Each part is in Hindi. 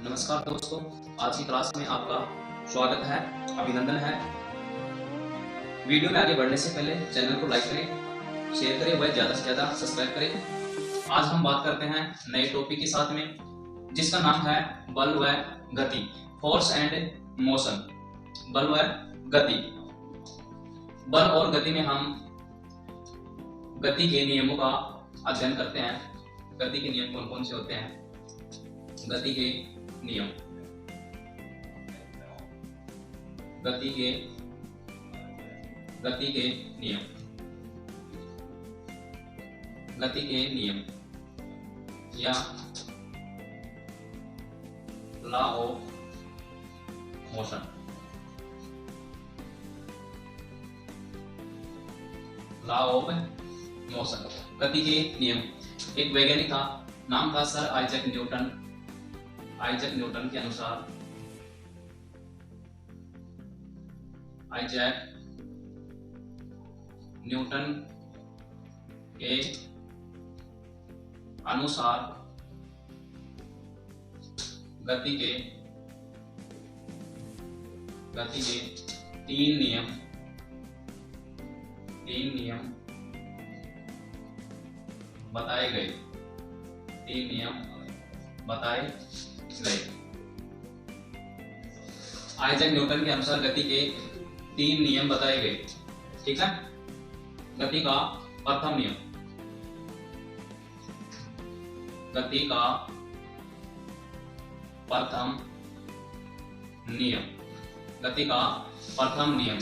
नमस्कार दोस्तों, आज की क्लास में आपका स्वागत है, अभिनंदन है। वीडियो में आगे बढ़ने से पहले चैनल को लाइक करें, शेयर करें व ज़्यादा से ज़्यादा सब्सक्राइब करें। आज हम बात करते हैं नए टॉपिक के साथ में, जिसका नाम है बल व गति, फोर्स एंड मोशन। बल व गति। बल और गति में हम गति के नियमों का अध्ययन करते हैं। गति के नियम कौन कौन से होते हैं? गति के नियम, गति के नियम, गति के नियम या law of motion. Law of motion, गति के नियम। एक वैज्ञानिक था, नाम था sir Isaac Newton. Isaac Newton के अनुसार, आइजैक न्यूटन के अनुसार गति के तीन नियम बताए गए। तीन नियम बताए गए। आइजैक न्यूटन के अनुसार गति के तीन नियम बताए गए। ठीक है। गति का प्रथम नियम, गति का प्रथम नियम, गति का प्रथम नियम,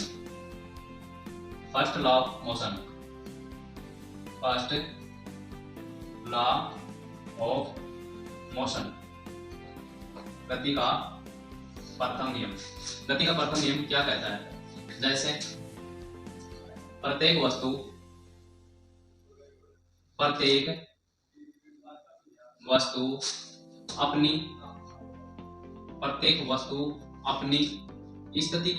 first law of motion. First law of motion, गति का प्रथम नियम। गति का प्रथम नियम क्या कहता है? जैसे प्रत्येक वस्तु अपनी स्थिति परिवर्तन का विरोध करती है।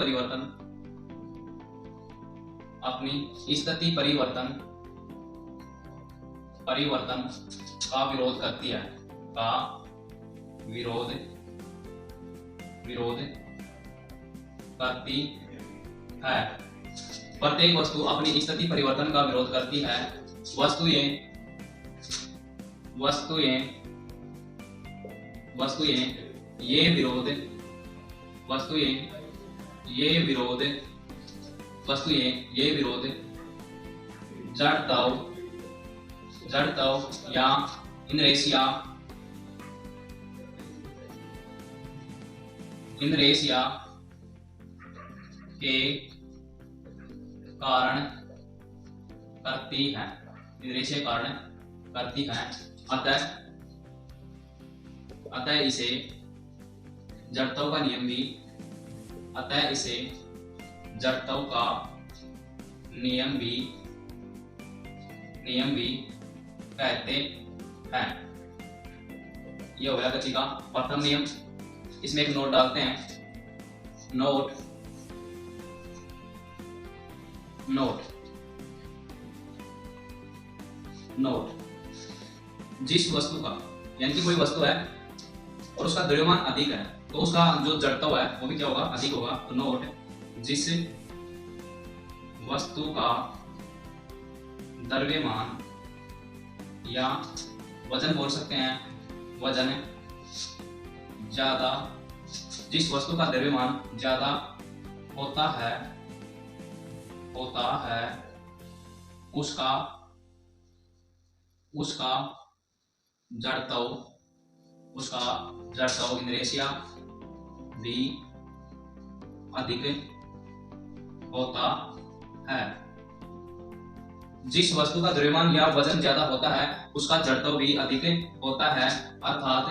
प्रत्येक वस्तु अपनी स्थिति परिवर्तन का विरोध करती है। ये विरोध जड़त्व या इनरेशिया के कारण करती है। अतः इसे जड़त्व का नियम भी कहते हैं। यह हो गया गति का प्रथम नियम। इसमें एक नोट डालते हैं। नोट जिस वस्तु का, यानी कि कोई वस्तु है और उसका द्रव्यमान अधिक है, तो उसका जो जड़त्व है वो भी क्या होगा? अधिक होगा। तो नोट जिस वस्तु का द्रव्यमान या वजन बोल सकते हैं, वजन ज्यादा, जिस वस्तु का द्रव्यमान ज्यादा होता है उसका जड़त्व इनरेशिया भी अधिक होता है। जिस वस्तु का द्रव्यमान या वजन ज्यादा होता है उसका जड़त्व भी अधिक होता है। अर्थात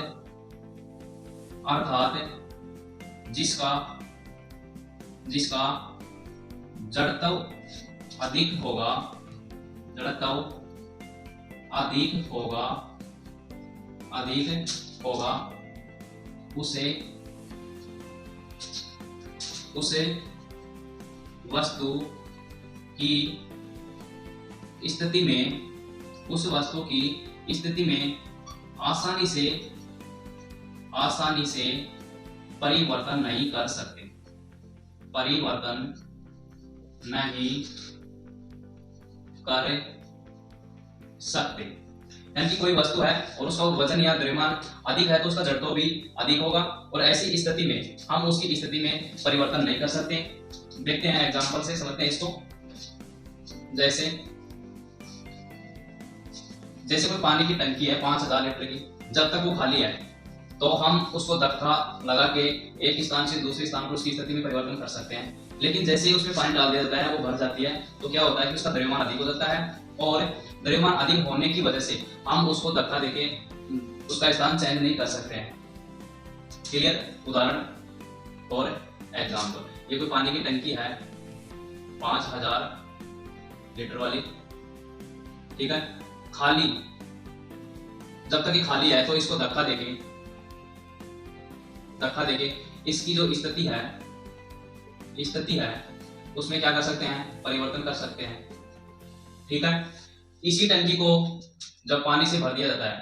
जिसका जड़त्व अधिक होगा उसे वस्तु की स्थिति में आसानी आसानी से परिवर्तन नहीं कर सकते, परिवर्तन नहीं कर सकते। यानी कि कोई वस्तु है और उसका वजन या द्रव्यमान अधिक है तो उसका जड़त्व भी अधिक होगा, और ऐसी स्थिति में हम उसकी स्थिति में परिवर्तन नहीं कर सकते। देखते हैं एग्जांपल से, समझते हैं इसको। जैसे कोई पानी की टंकी है 5000 लीटर की, जब तक वो खाली है तो हम उसको धक्का लगा के एक स्थान से दूसरे स्थान पर उसकी स्थिति में परिवर्तन कर सकते हैं। लेकिन जैसे ही उसमें पानी डाल दिया जाता है, वो भर जाती है, तो क्या होता है कि उसका द्रव्यमान अधिक हो जाता है, और द्रव्यमान अधिक होने की वजह से हम उसको धक्का देके उसका स्थान चेंज नहीं कर सकते हैं। क्लियर? उदाहरण और एग्जाम्पल, ये कोई पानी की टंकी है 5000 लीटर वाली, ठीक है, खाली, जब तक ये खाली है तो इसको धक्का देके इसकी जो स्थिति है उसमें क्या कर सकते हैं, परिवर्तन कर सकते हैं। ठीक है, इसी टंकी को जब पानी से भर दिया जाता है,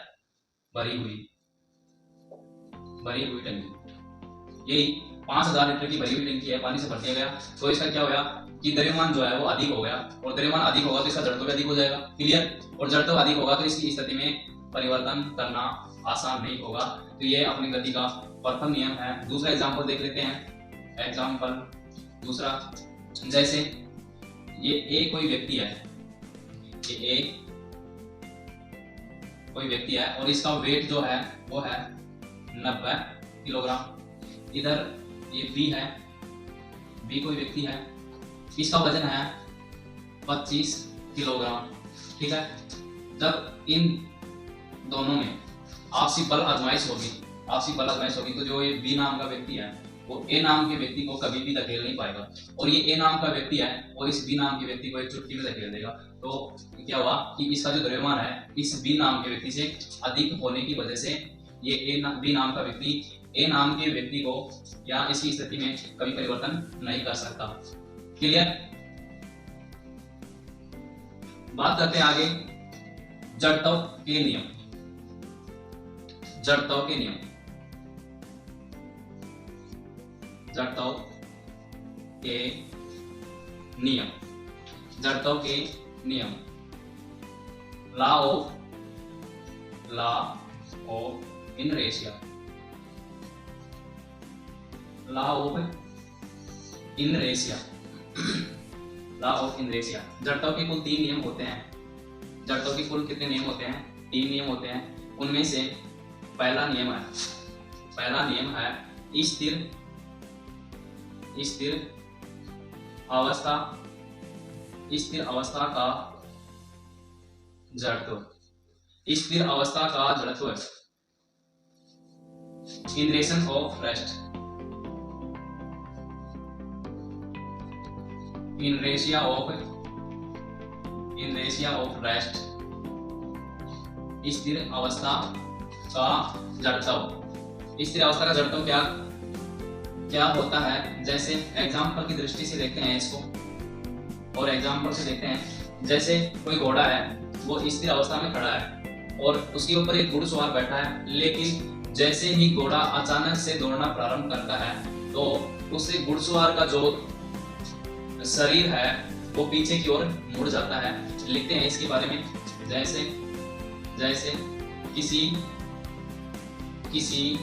भरी हुई टंकी, यही 5000 लीटर की भरी हुई टंकी है, पानी से भर दिया गया, तो इसका क्या होगा कि द्रव्यमान जो है वो अधिक हो गया, और द्रव्यमान अधिक होगा तो इसका जड़त्व भी अधिक हो जाएगा। क्लियर? और जड़त्व अधिक होगा तो इसकी स्थिति में परिवर्तन करना आसान नहीं होगा। तो ये अपनी गति का प्रथम नियम है। दूसरा एग्जाम्पल देख लेते हैं। एग्जाम्पल दूसरा, जैसे ये ए कोई व्यक्ति है, ये ए कोई व्यक्ति है और इसका वेट जो है वो है 90 किलोग्राम। इधर ये बी है, बी कोई व्यक्ति है, इसका वजन है 25 किलोग्राम। ठीक है, जब इन दोनों में आपसी बल आजमाइश होगी तो जो ये बी नाम का व्यक्ति है वो ए नाम के व्यक्ति को कभी भी धकेल नहीं पाएगा, और ये ए नाम का व्यक्ति है और इस बी नाम के व्यक्ति को एक चुटकी में धकेल देगा। तो क्या हुआ कि इसका जो द्रव्यमान है इस बी नाम के व्यक्ति से अधिक होने की वजह से ये बी नाम का व्यक्ति ए नाम के व्यक्ति को या इसकी स्थिति में कभी परिवर्तन नहीं कर सकता। क्लियर? बात करते हैं आगे जड़त्व के नियम। जड़त्व के नियम, लॉ ऑफ इनरेशिया। जड़त्व के कुल 3 नियम होते हैं। जड़त्व के कुल कितने नियम होते हैं? 3 नियम होते हैं। उनमें से पहला नियम है स्थिर अवस्था का जड़त्व। इनरेशन ऑफ रेस्ट। इनरेशिया ऑफ रेस्ट स्थिर अवस्था का जड़त्व। स्थिर अवस्था का जड़त्व क्या होता है? जैसे एग्जाम्पल की दृष्टि से देखते हैं इसको, और एग्जाम्पल से देखते हैं। जैसे कोई घोड़ा है, वो स्थिर अवस्था में खड़ा है और उसके ऊपर एक घुड़सवार बैठा है, लेकिन जैसे ही घोड़ा अचानक से दौड़ना प्रारंभ करता है तो उससे घुड़सवार का जो शरीर है वो पीछे की ओर मुड़ जाता है। लिखते हैं इसके बारे में। जैसे किसी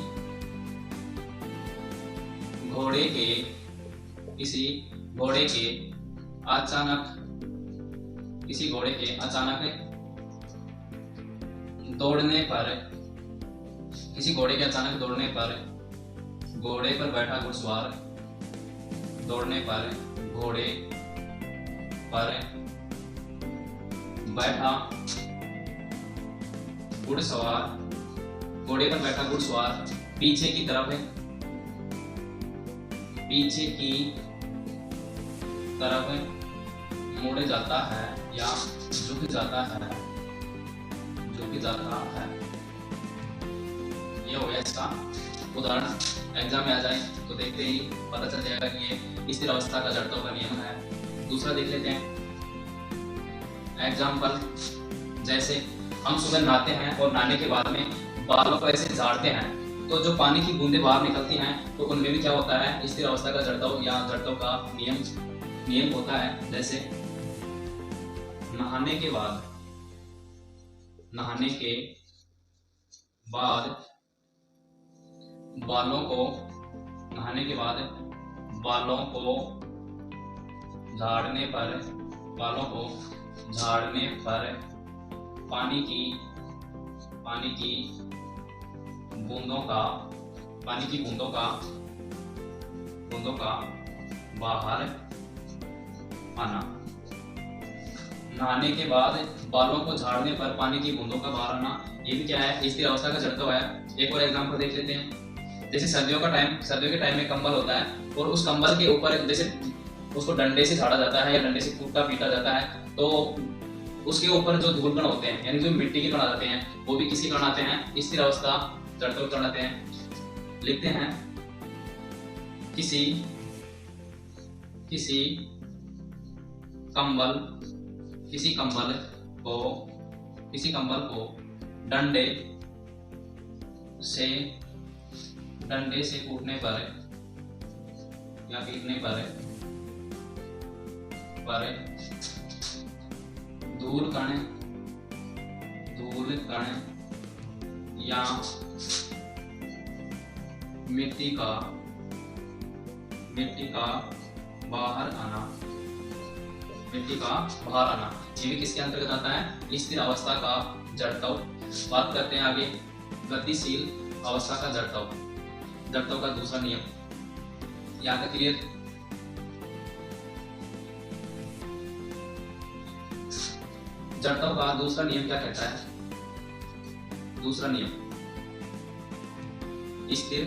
घोड़े के अचानक दौड़ने पर घोड़े पर बैठा घुड़सवार पीछे की तरफ मुड़ जाता है या झुक जाता है। ये हो गया इसका उदाहरण। एग्जाम में आ जाए तो देखते ही पता चल जाएगा कि ये स्थिर अवस्था का जड़त्व का नियम है। दूसरा देख लेते हैं एग्जाम्पल। जैसे हम सुबह नहाते हैं और नहाने के बाद में बालों को ऐसे झाड़ते हैं तो जो पानी की बूंदें बाहर निकलती हैं तो उनमें भी क्या होता है, स्थिर अवस्था का जड़त्व या जड़त्व का नियम होता है। जैसे नहाने के बाद बालों को झाड़ने पर पानी की बूंदों का बाहर आना। नहाने के बाद बालों को झाड़ने पर पानी की बूंदों का बाहर आना, ये भी क्या है, स्थिर अवस्था का जड़त्व है। एक और एग्जांपल देख लेते हैं। जैसे सर्दियों के टाइम में कंबल होता है और उस कंबल के ऊपर जैसे उसको डंडे से झाड़ा जाता है या डंडे से कूटा पीटा जाता है, तो उसके ऊपर जो धूल कण होते हैं यानी जो मिट्टी के कण आते हैं वो भी किसी कण आते हैं, स्थिर अवस्था जड़त्व कण आते हैं। लिखते हैं किसी कंबल को डंडे से कूटने पर या पीटने पर धूल कण या मिट्टी का बाहर आना, ये भी किसके अंतर्गत आता है, स्थिर अवस्था का जड़त्व। बात करते हैं आगे गतिशील अवस्था का जड़त्व का दूसरा नियम। यहाँ तक क्लियर? जड़त्व का दूसरा नियम क्या कहता है? दूसरा नियम स्थिर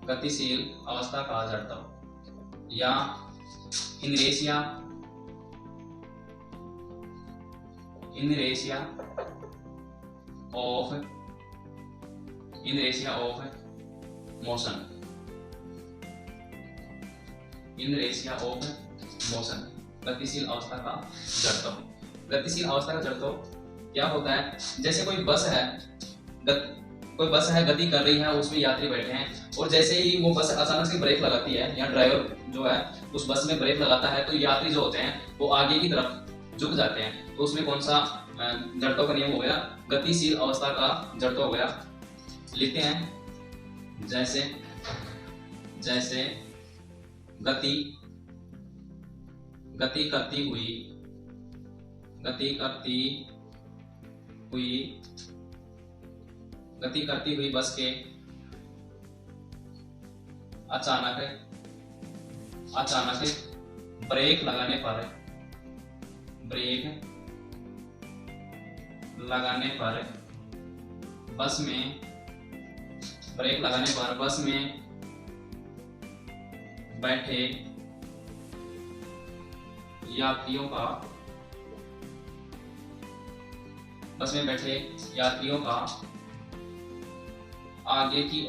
गतिशील अवस्था का जड़त्व या इनरेशिया ऑफ मोशन। गतिशील अवस्था का जड़त्व क्या होता है? जैसे कोई बस है, गति कर रही है, उसमें यात्री बैठे हैं और जैसे ही वो बस अचानक से ब्रेक लगाती है या ड्राइवर जो है उस बस में ब्रेक लगाता है तो यात्री जो होते हैं वो आगे की तरफ झुक जाते हैं। तो उसमें कौन सा जड़त्व का नियम हो गया? गतिशील अवस्था का जड़त्व हो गया। लिखते हैं जैसे गति करती हुई बस के अचानक ब्रेक लगाने पर बस में बैठे यात्रियों का आगे की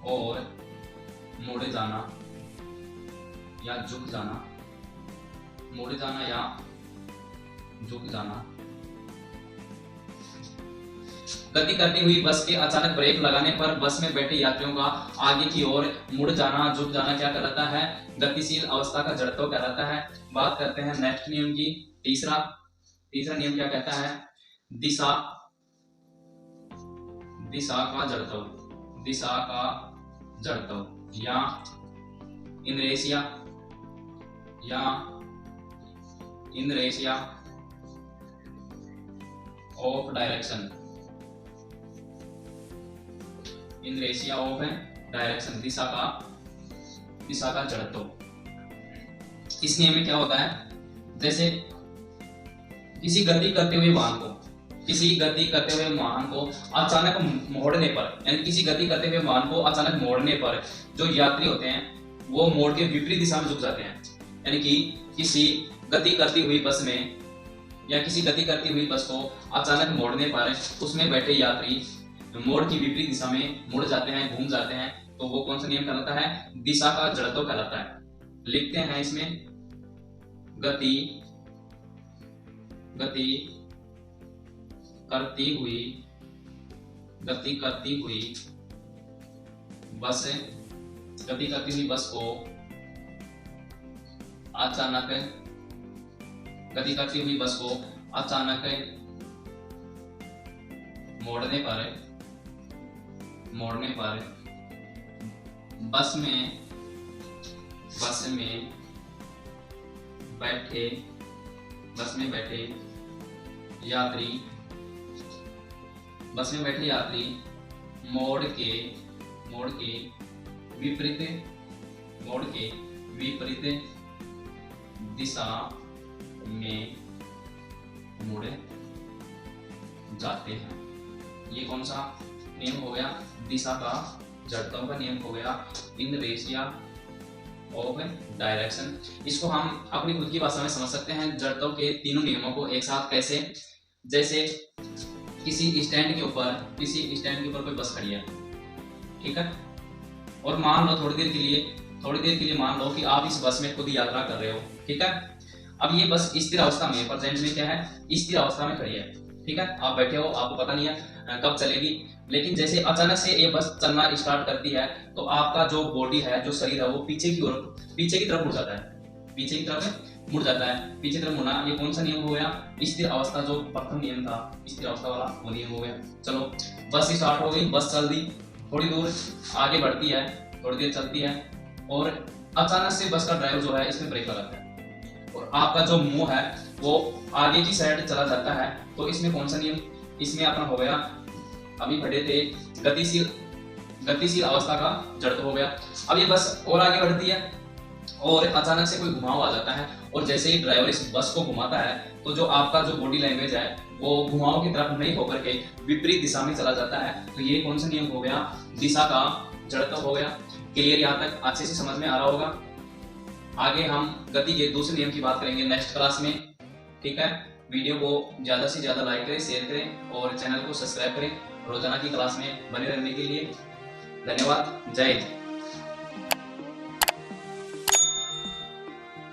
ओर मुड़ जाना या झुक जाना। गति करती हुई बस के अचानक ब्रेक लगाने पर बस में बैठे यात्रियों का आगे की ओर मुड़ जाना, झुक जाना क्या कहलाता है? गतिशील अवस्था का जड़त्व कहलाता है। बात करते हैं नेक्स्ट नियम की। तीसरा नियम क्या कहता है? दिशा का जड़त्व या इनरेशिया ऑफ डायरेक्शन। दिशा का जड़त्व। इस नियम में क्या होता है? जैसे किसी गति करते हुए वाहन को अचानक मोड़ने पर, यानी किसी गति करते हुए वाहन को अचानक मोड़ने पर जो यात्री होते हैं वो मोड़ के विपरीत दिशा में झुक जाते हैं। यानी कि किसी गति करती हुई बस में या किसी गति करती हुई बस को अचानक मोड़ने पर उसमें बैठे यात्री मोड़ की विपरीत दिशा में मुड़ जाते हैं, घूम जाते हैं, तो वो कौन सा नियम कहलाता है? दिशा का जड़त्व कहलाता है। लिखते हैं इसमें, गति करती हुई बस को अचानक मोड़ने पर बस में बैठे यात्री मोड़ के विपरीत दिशा में मुड़ जाते हैं। ये कौन सा नियम हो गया? दिशा का जड़त्व का नियम हो गया, इन रेशिया ऑफ डायरेक्शन। इसको हम अपनी खुद की भाषा में समझ सकते हैं जड़त्व के तीनों नियमों को एक साथ कैसे। जैसे किसी स्टैंड के ऊपर कोई बस खड़ी है, ठीक है, और मान लो थोड़ी देर के लिए मान लो कि आप इस बस में खुद यात्रा कर रहे हो, ठीक है। अब ये बस स्थिर अवस्था में, प्रेजेंट में क्या है, स्थिर अवस्था में खड़ी है, ठीक है। आप बैठे हो, आपको पता नहीं है कब चलेगी, लेकिन जैसे अचानक से ये बस चलना स्टार्ट करती है तो आपका जो बॉडी है, जो शरीर है, वो पीछे की तरफ मुड़ जाता है। पीछे की तरफ मुड़ना, ये कौन सा नियम हो गया? स्थिर अवस्था, जो प्रथम नियम था स्थिर अवस्था वाला, वो नियम हो गया। चलो, बस स्टार्ट हो गई, बस चल दी, थोड़ी दूर आगे बढ़ती है, थोड़ी देर चलती है, और अचानक से बस का ड्राइवर जो है इसमें ब्रेक लगाता है और आपका जो मुंह है वो आगे की साइड चला जाता है। तो इसमें कौन सा नियम? इसमें अपना हो गया, अभी पढ़े थे, गतिशील अवस्था का जड़त्व हो गया। अब ये बस और आगे बढ़ती है और अचानक से कोई घुमाव आ जाता है, और जैसे ही ड्राइवर इस बस को घुमाता है तो जो आपका जो बॉडी लैंग्वेज है वो घुमाव की तरफ नहीं होकर के विपरीत दिशा में चला जाता है। तो ये कौन सा नियम हो गया? दिशा का जड़त्व हो गया। क्लियर? यहाँ तक अच्छे से समझ में आ रहा होगा। आगे हम गति के दूसरे नियम की बात करेंगे नेक्स्ट क्लास में, ठीक है। वीडियो को ज्यादा से ज्यादा लाइक करें, शेयर करें और चैनल को सब्सक्राइब करें रोजाना की क्लास में बने रहने के लिए। धन्यवाद। जय हिंद।